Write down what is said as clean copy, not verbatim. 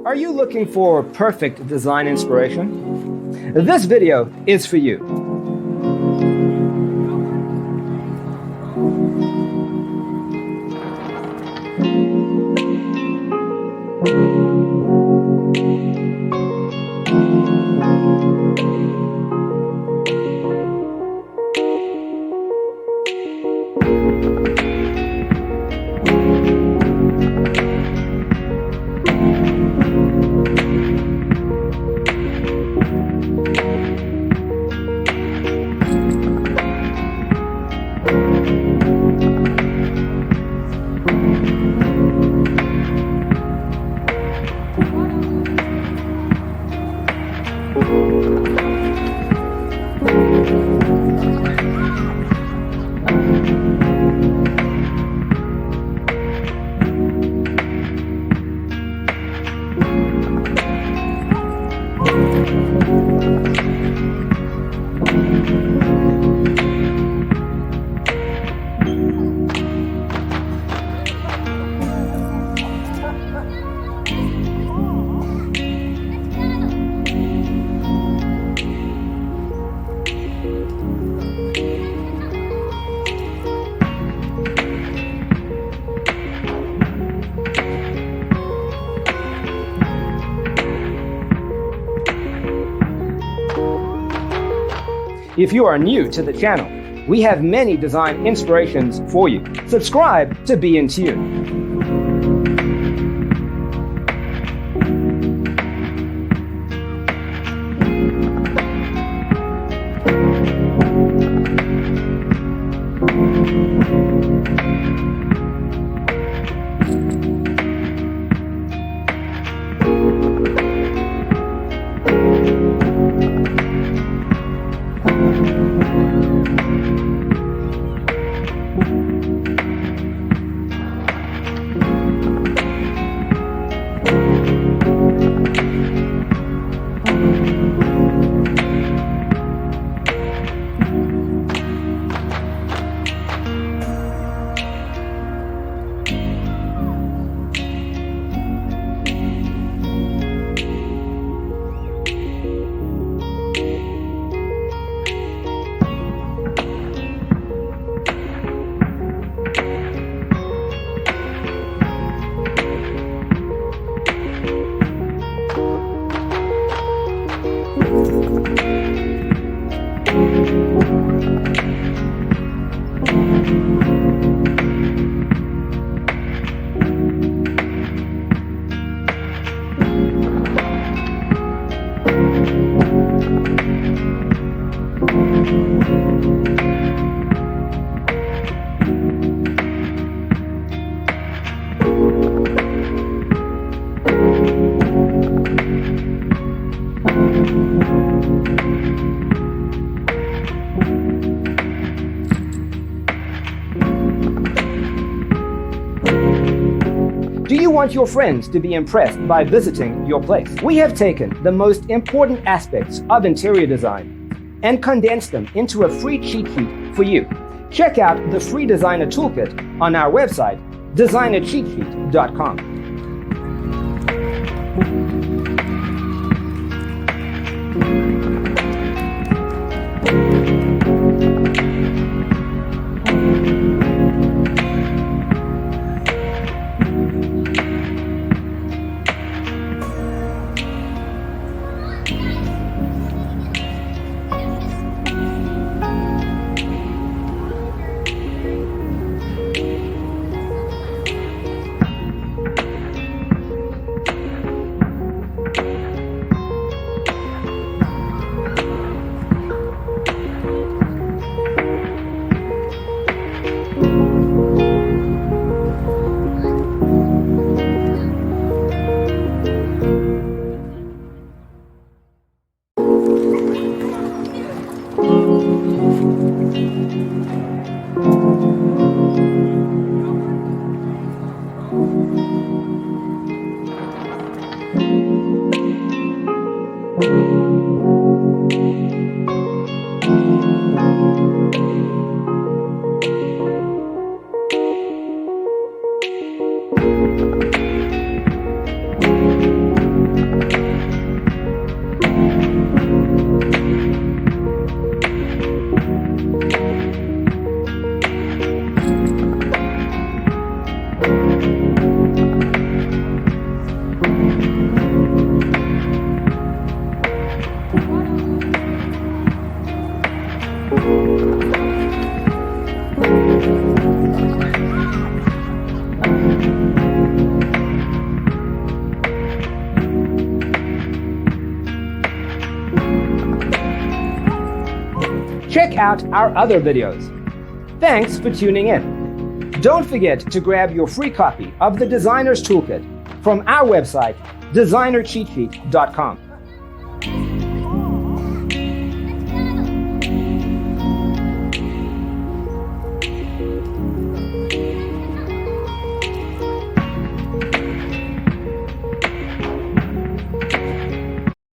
Are you looking for perfect design inspiration? This video is for you. If you are new to the channel, we have many design inspirations for you. Subscribe to be in tune. Do you want your friends to be impressed by visiting your place? We have taken the most important aspects of interior design and condensed them into a free cheat sheet for you. Check out the free designer toolkit on our website, designercheatsheet.com. check out our other videos. Thanks for tuning in. Don't forget to grab your free copy of the Designer's Toolkit from our website, designercheatsheet.com.